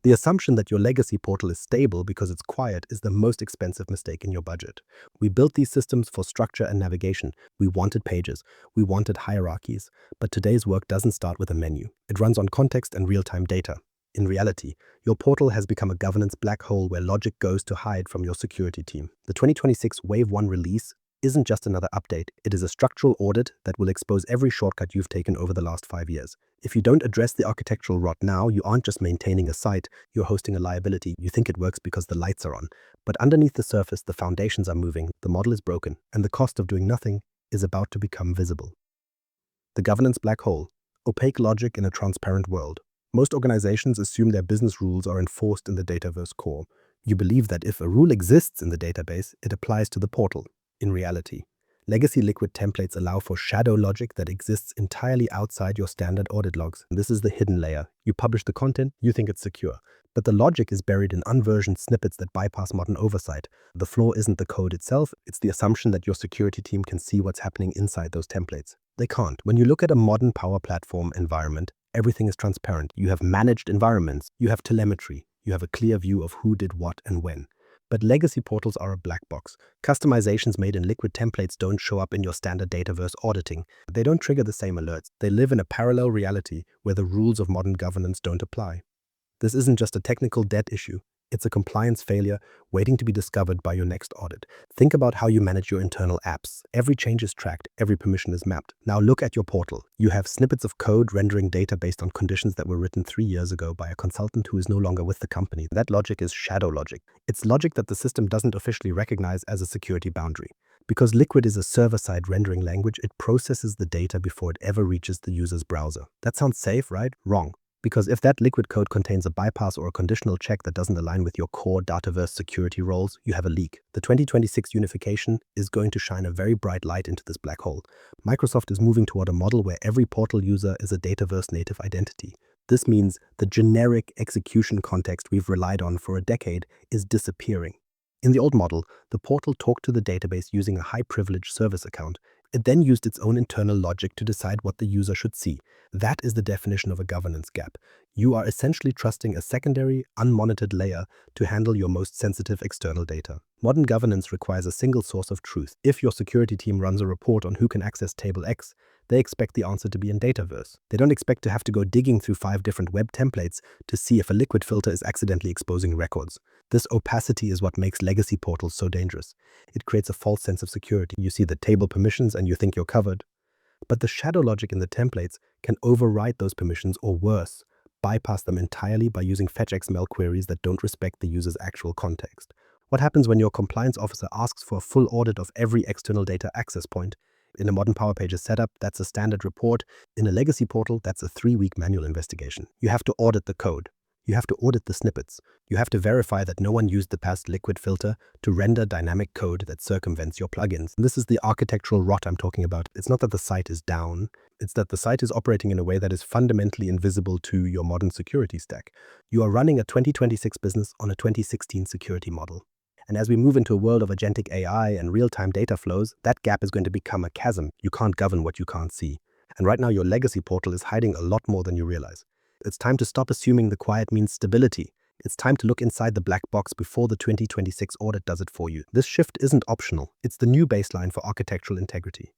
The assumption that your legacy portal is stable because it's quiet is the most expensive mistake in your budget. We built these systems for structure and navigation. We wanted pages. We wanted hierarchies. But today's work doesn't start with a menu. It runs on context and real-time data. In reality, your portal has become a governance black hole where logic goes to hide from your security team. The 2026 Wave 1 release isn't just another update. It is a structural audit that will expose every shortcut you've taken over the last 5 years. If you don't address the architectural rot now, you aren't just maintaining a site, you're hosting a liability. You think it works because the lights are on. But underneath the surface, the foundations are moving, the model is broken, and the cost of doing nothing is about to become visible. The governance black hole, opaque logic in a transparent world. Most organizations assume their business rules are enforced in the Dataverse core. You believe that if a rule exists in the database, it applies to the portal. In reality, legacy liquid templates allow for shadow logic that exists entirely outside your standard audit logs. This is the hidden layer. You publish the content, you think it's secure. But the logic is buried in unversioned snippets that bypass modern oversight. The flaw isn't the code itself, it's the assumption that your security team can see what's happening inside those templates. They can't. When you look at a modern Power Platform environment, everything is transparent. You have managed environments, you have telemetry, you have a clear view of who did what and when. But legacy portals are a black box. Customizations made in liquid templates don't show up in your standard Dataverse auditing. They don't trigger the same alerts. They live in a parallel reality where the rules of modern governance don't apply. This isn't just a technical debt issue. It's a compliance failure waiting to be discovered by your next audit. Think about how you manage your internal apps. Every change is tracked, every permission is mapped. Now look at your portal. You have snippets of code rendering data based on conditions that were written 3 years ago by a consultant who is no longer with the company. That logic is shadow logic. It's logic that the system doesn't officially recognize as a security boundary. Because Liquid is a server-side rendering language, it processes the data before it ever reaches the user's browser. That sounds safe, right? Wrong. Because if that liquid code contains a bypass or a conditional check that doesn't align with your core Dataverse security roles, you have a leak. The 2026 unification is going to shine a very bright light into this black hole. Microsoft is moving toward a model where every portal user is a Dataverse native identity. This means the generic execution context we've relied on for a decade is disappearing. In the old model, the portal talked to the database using a high-privileged service account. It then used its own internal logic to decide what the user should see. That is the definition of a governance gap. You are essentially trusting a secondary, unmonitored layer to handle your most sensitive external data. Modern governance requires a single source of truth. If your security team runs a report on who can access table X, they expect the answer to be in Dataverse. They don't expect to have to go digging through 5 different web templates to see if a liquid filter is accidentally exposing records. This opacity is what makes legacy portals so dangerous. It creates a false sense of security. You see the table permissions and you think you're covered. But the shadow logic in the templates can override those permissions or worse, bypass them entirely by using fetch-XML queries that don't respect the user's actual context. What happens when your compliance officer asks for a full audit of every external data access point? In a modern Power Pages setup, that's a standard report. In a legacy portal, that's a 3-week manual investigation. You have to audit the code. You have to audit the snippets. You have to verify that no one used the past liquid filter to render dynamic code that circumvents your plugins. And this is the architectural rot I'm talking about. It's not that the site is down. It's that the site is operating in a way that is fundamentally invisible to your modern security stack. You are running a 2026 business on a 2016 security model. And as we move into a world of agentic AI and real-time data flows, that gap is going to become a chasm. You can't govern what you can't see. And right now, your legacy portal is hiding a lot more than you realize. It's time to stop assuming the quiet means stability. It's time to look inside the black box before the 2026 audit does it for you. This shift isn't optional. It's the new baseline for architectural integrity.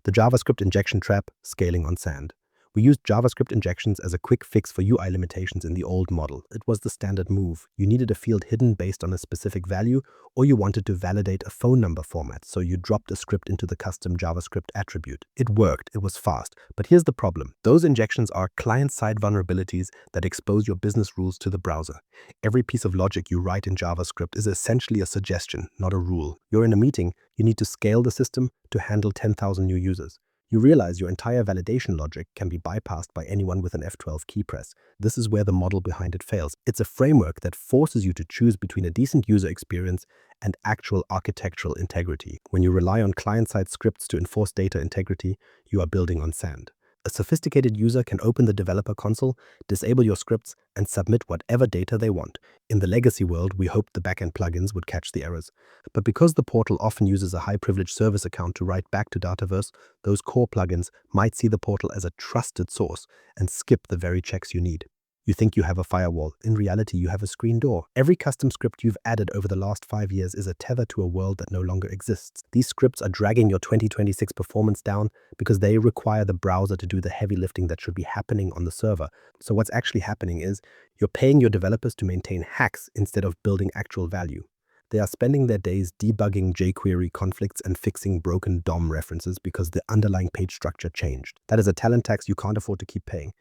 The JavaScript injection trap, scaling on sand. We used JavaScript injections as a quick fix for UI limitations in the old model. It was the standard move. You needed a field hidden based on a specific value, or you wanted to validate a phone number format, so you dropped a script into the custom JavaScript attribute. It worked, it was fast. But here's the problem. Those injections are client-side vulnerabilities that expose your business rules to the browser. Every piece of logic you write in JavaScript is essentially a suggestion, not a rule. You're in a meeting, you need to scale the system to handle 10,000 new users. You realize your entire validation logic can be bypassed by anyone with an F12 key press. This is where the model behind it fails. It's a framework that forces you to choose between a decent user experience and actual architectural integrity. When you rely on client-side scripts to enforce data integrity, you are building on sand. A sophisticated user can open the developer console, disable your scripts, and submit whatever data they want. In the legacy world, we hoped the backend plugins would catch the errors. But because the portal often uses a high-privileged service account to write back to Dataverse, those core plugins might see the portal as a trusted source and skip the very checks you need. You think you have a firewall. In reality, you have a screen door. Every custom script you've added over the last 5 years is a tether to a world that no longer exists. These scripts are dragging your 2026 performance down because they require the browser to do the heavy lifting that should be happening on the server. So what's actually happening is you're paying your developers to maintain hacks instead of building actual value. They are spending their days debugging jQuery conflicts and fixing broken DOM references because the underlying page structure changed. That is a talent tax you can't afford to keep paying.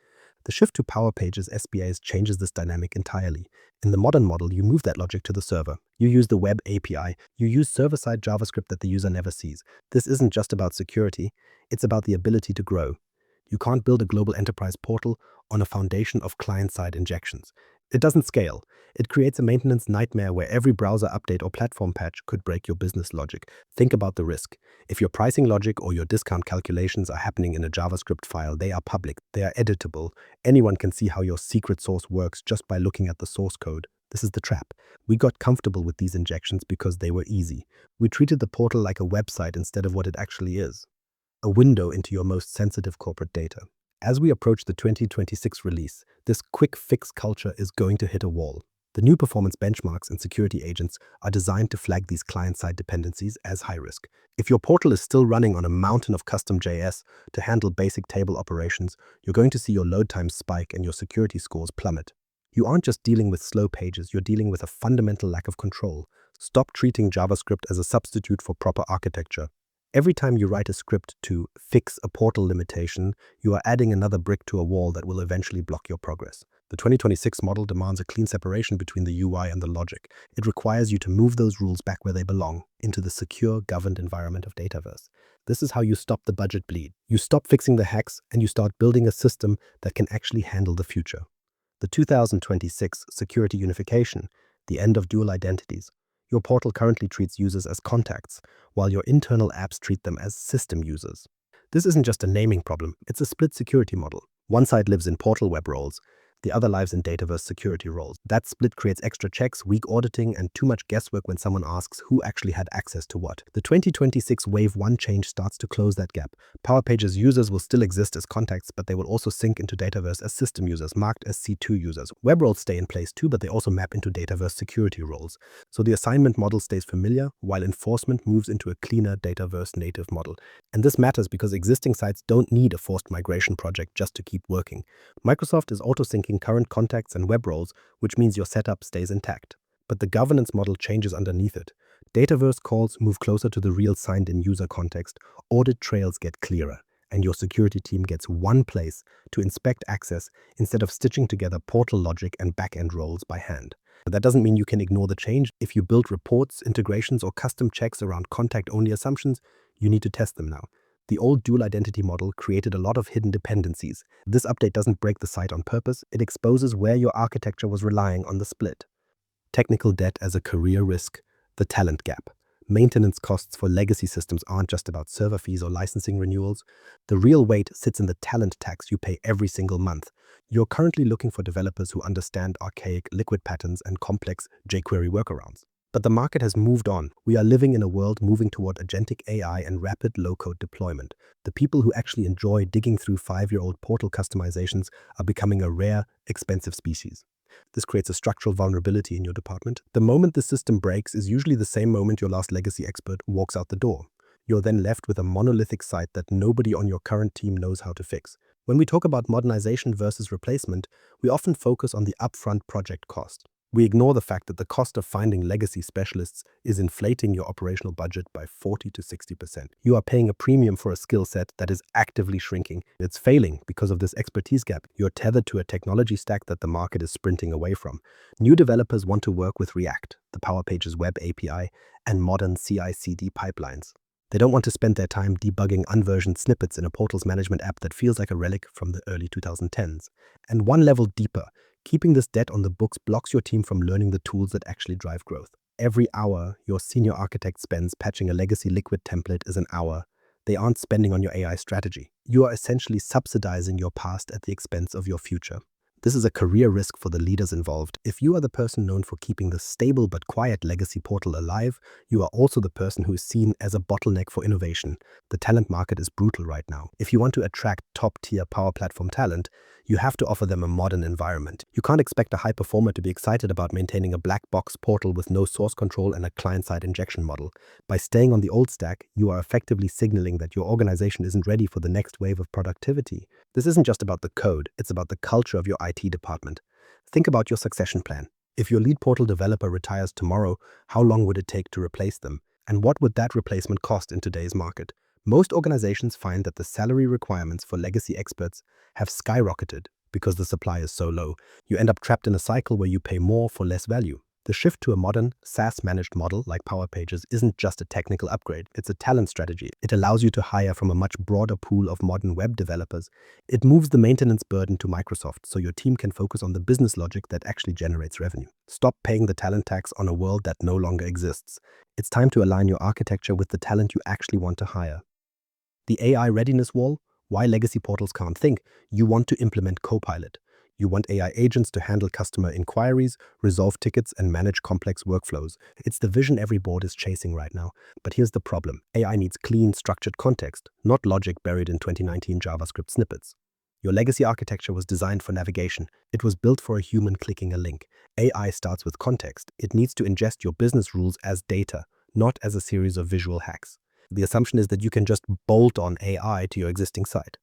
The shift to Power Pages SPAs changes this dynamic entirely. In the modern model, you move that logic to the server. You use the web API. You use server-side JavaScript that the user never sees. This isn't just about security. It's about the ability to grow. You can't build a global enterprise portal on a foundation of client-side injections. It doesn't scale. It creates a maintenance nightmare where every browser update or platform patch could break your business logic. Think about the risk. If your pricing logic or your discount calculations are happening in a JavaScript file, they are public, they are editable. Anyone can see how your secret source works just by looking at the source code. This is the trap. We got comfortable with these injections because they were easy. We treated the portal like a website instead of what it actually is, a window into your most sensitive corporate data. As we approach the 2026 release, this quick fix culture is going to hit a wall. The new performance benchmarks and security agents are designed to flag these client-side dependencies as high risk. If your portal is still running on a mountain of custom JS to handle basic table operations, you're going to see your load times spike and your security scores plummet. You aren't just dealing with slow pages, you're dealing with a fundamental lack of control. Stop treating JavaScript as a substitute for proper architecture. Every time you write a script to fix a portal limitation, you are adding another brick to a wall that will eventually block your progress. The 2026 model demands a clean separation between the UI and the logic. It requires you to move those rules back where they belong, into the secure, governed environment of Dataverse. This is how you stop the budget bleed. You stop fixing the hacks and you start building a system that can actually handle the future. The 2026 security unification, the end of dual identities. Your portal currently treats users as contacts, while your internal apps treat them as system users. This isn't just a naming problem, it's a split security model. One side lives in portal web roles, the other lives in Dataverse security roles. That split creates extra checks, weak auditing, and too much guesswork when someone asks who actually had access to what. The 2026 Wave 1 change starts to close that gap. Power Pages users will still exist as contacts, but they will also sync into Dataverse as system users, marked as C2 users. Web roles stay in place too, but they also map into Dataverse security roles. So the assignment model stays familiar, while enforcement moves into a cleaner Dataverse native model. And this matters because existing sites don't need a forced migration project just to keep working. Microsoft is auto-syncing current contacts and web roles, which means your setup stays intact. But the governance model changes underneath it. Dataverse calls move closer to the real signed-in user context, audit trails get clearer, and your security team gets one place to inspect access instead of stitching together portal logic and back-end roles by hand. But that doesn't mean you can ignore the change. If you build reports, integrations, or custom checks around contact-only assumptions, you need to test them now. The old dual identity model created a lot of hidden dependencies. This update doesn't break the site on purpose, it exposes where your architecture was relying on the split. Technical debt as a career risk, the talent gap. Maintenance costs for legacy systems aren't just about server fees or licensing renewals. The real weight sits in the talent tax you pay every single month. You're currently looking for developers who understand archaic liquid patterns and complex jQuery workarounds. But the market has moved on. We are living in a world moving toward agentic AI and rapid low-code deployment. The people who actually enjoy digging through 5-year-old portal customizations are becoming a rare, expensive species. This creates a structural vulnerability in your department. The moment the system breaks is usually the same moment your last legacy expert walks out the door. You're then left with a monolithic site that nobody on your current team knows how to fix. When we talk about modernization versus replacement, we often focus on the upfront project cost. We ignore the fact that the cost of finding legacy specialists is inflating your operational budget by 40 to 60%. You are paying a premium for a skill set that is actively shrinking. It's failing because of this expertise gap. You're tethered to a technology stack that the market is sprinting away from. New developers want to work with React, the Power Pages web API, and modern CI/CD pipelines. They don't want to spend their time debugging unversioned snippets in a portals management app that feels like a relic from the early 2010s. And one level deeper, keeping this debt on the books blocks your team from learning the tools that actually drive growth. Every hour your senior architect spends patching a legacy liquid template is an hour they aren't spending on your AI strategy. You are essentially subsidizing your past at the expense of your future. This is a career risk for the leaders involved. If you are the person known for keeping the stable but quiet legacy portal alive, you are also the person who is seen as a bottleneck for innovation. The talent market is brutal right now. If you want to attract top-tier Power Platform talent, You have to offer them a modern environment. You can't expect a high performer to be excited about maintaining a black box portal with no source control and a client-side injection model. By staying on the old stack, you are effectively signaling that your organization isn't ready for the next wave of productivity. This isn't just about the code, it's about the culture of your IT department. Think about your succession plan. If your lead portal developer retires tomorrow, how long would it take to replace them? And what would that replacement cost in today's market? Most organizations find that the salary requirements for legacy experts have skyrocketed because the supply is so low. You end up trapped in a cycle where you pay more for less value. The shift to a modern, SaaS-managed model like Power Pages isn't just a technical upgrade, it's a talent strategy. It allows you to hire from a much broader pool of modern web developers. It moves the maintenance burden to Microsoft so your team can focus on the business logic that actually generates revenue. Stop paying the talent tax on a world that no longer exists. It's time to align your architecture with the talent you actually want to hire. The AI readiness wall, why legacy portals can't think. You want to implement Copilot. You want AI agents to handle customer inquiries, resolve tickets, and manage complex workflows. It's the vision every board is chasing right now. But here's the problem. AI needs clean, structured context, not logic buried in 2019 JavaScript snippets. Your legacy architecture was designed for navigation. It was built for a human clicking a link. AI starts with context. It needs to ingest your business rules as data, not as a series of visual hacks. The assumption is that you can just bolt on AI to your existing site.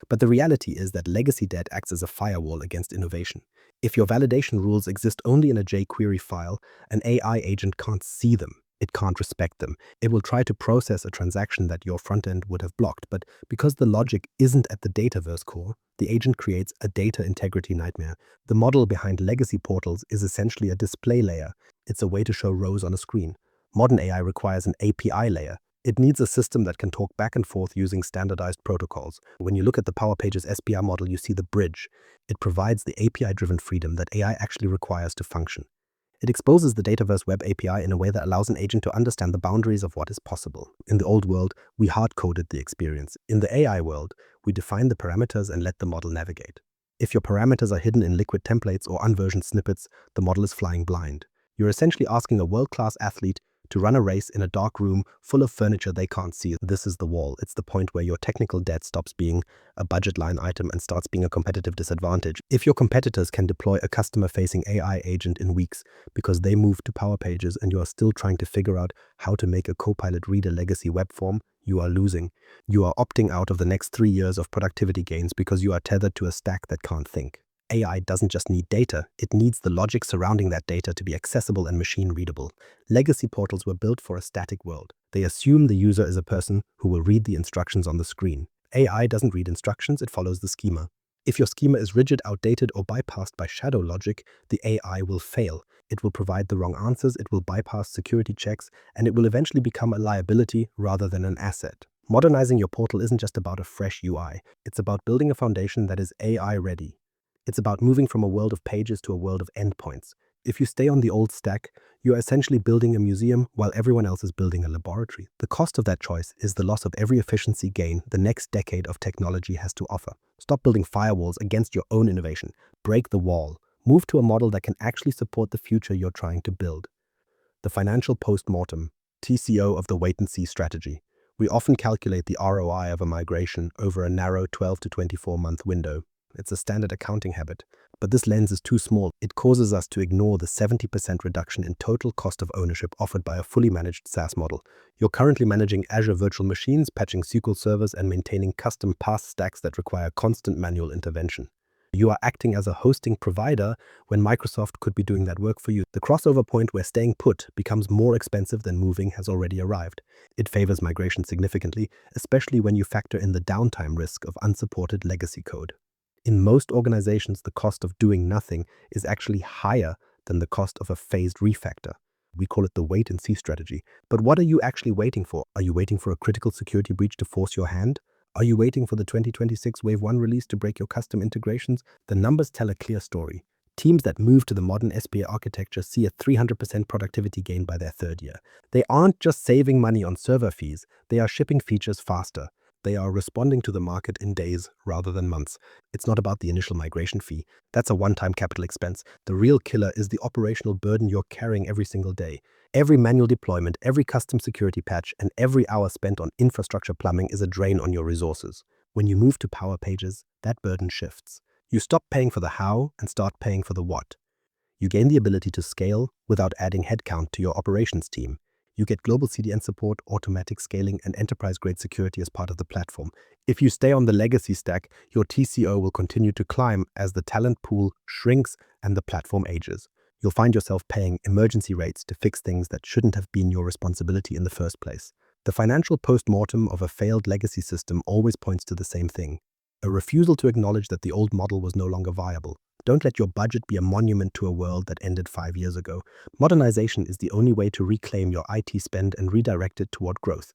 But the reality is that legacy debt acts as a firewall against innovation. If your validation rules exist only in a jQuery file, an AI agent can't see them. It can't respect them. It will try to process a transaction that your front end would have blocked, but because the logic isn't at the Dataverse core, the agent creates a data integrity nightmare. The model behind legacy portals is essentially a display layer. It's a way to show rows on a screen. Modern AI requires an API layer. It needs a system that can talk back and forth using standardized protocols. When you look at the Power Pages SPR model, you see the bridge. It provides the API-driven freedom that AI actually requires to function. It exposes the Dataverse web API in a way that allows an agent to understand the boundaries of what is possible. In the old world, we hard-coded the experience. In the AI world, we define the parameters and let the model navigate. If your parameters are hidden in liquid templates or unversioned snippets, the model is flying blind. You're essentially asking a world-class athlete to run a race in a dark room full of furniture they can't see. This is the wall. It's the point where your technical debt stops being a budget line item and starts being a competitive disadvantage. If your competitors can deploy a customer-facing AI agent in weeks because they moved to Power Pages and you are still trying to figure out how to make a Copilot read a legacy web form, you are losing. You are opting out of the next 3 years of productivity gains because you are tethered to a stack that can't think. AI doesn't just need data, it needs the logic surrounding that data to be accessible and machine-readable. Legacy portals were built for a static world. They assume the user is a person who will read the instructions on the screen. AI doesn't read instructions, it follows the schema. If your schema is rigid, outdated, or bypassed by shadow logic, the AI will fail. It will provide the wrong answers, it will bypass security checks, and it will eventually become a liability rather than an asset. Modernizing your portal isn't just about a fresh UI. It's about building a foundation that is AI-ready. It's about moving from a world of pages to a world of endpoints. If you stay on the old stack, you're essentially building a museum while everyone else is building a laboratory. The cost of that choice is the loss of every efficiency gain the next decade of technology has to offer. Stop building firewalls against your own innovation. Break the wall. Move to a model that can actually support the future you're trying to build. The financial postmortem, TCO of the wait-and-see strategy. We often calculate the ROI of a migration over a narrow 12 to 24-month window. It's a standard accounting habit, but this lens is too small. It causes us to ignore the 70% reduction in total cost of ownership offered by a fully managed SaaS model. You're currently managing Azure virtual machines, patching SQL servers, and maintaining custom PaaS stacks that require constant manual intervention. You are acting as a hosting provider when Microsoft could be doing that work for you. The crossover point where staying put becomes more expensive than moving has already arrived. It favors migration significantly, especially when you factor in the downtime risk of unsupported legacy code. In most organizations, the cost of doing nothing is actually higher than the cost of a phased refactor. We call it the wait-and-see strategy. But what are you actually waiting for? Are you waiting for a critical security breach to force your hand? Are you waiting for the 2026 Wave 1 release to break your custom integrations? The numbers tell a clear story. Teams that move to the modern SPA architecture see a 300% productivity gain by their third year. They aren't just saving money on server fees, they are shipping features faster. They are responding to the market in days rather than months. It's not about the initial migration fee. That's a one-time capital expense. The real killer is the operational burden you're carrying every single day. Every manual deployment, every custom security patch, and every hour spent on infrastructure plumbing is a drain on your resources. When you move to Power Pages, that burden shifts. You stop paying for the how and start paying for the what. You gain the ability to scale without adding headcount to your operations team. You get global CDN support, automatic scaling, and enterprise-grade security as part of the platform. If you stay on the legacy stack, your TCO will continue to climb as the talent pool shrinks and the platform ages. You'll find yourself paying emergency rates to fix things that shouldn't have been your responsibility in the first place. The financial postmortem of a failed legacy system always points to the same thing: a refusal to acknowledge that the old model was no longer viable. Don't let your budget be a monument to a world that ended 5 years ago. Modernization is the only way to reclaim your IT spend and redirect it toward growth.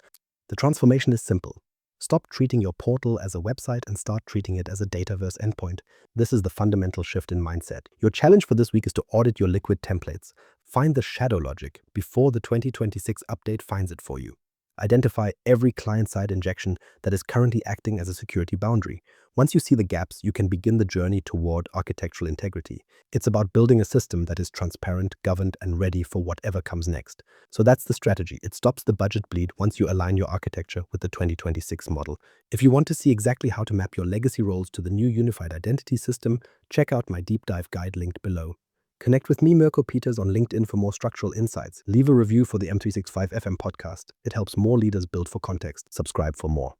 The transformation is simple. Stop treating your portal as a website and start treating it as a Dataverse endpoint. This is the fundamental shift in mindset. Your challenge for this week is to audit your liquid templates. Find the shadow logic before the 2026 update finds it for you. Identify every client-side injection that is currently acting as a security boundary. Once you see the gaps, you can begin the journey toward architectural integrity. It's about building a system that is transparent, governed, and ready for whatever comes next. So that's the strategy. It stops the budget bleed once you align your architecture with the 2026 model. If you want to see exactly how to map your legacy roles to the new unified identity system, check out my deep dive guide linked below. Connect with me, Mirko Peters, on LinkedIn for more structural insights. Leave a review for the M365 FM podcast. It helps more leaders build for context. Subscribe for more.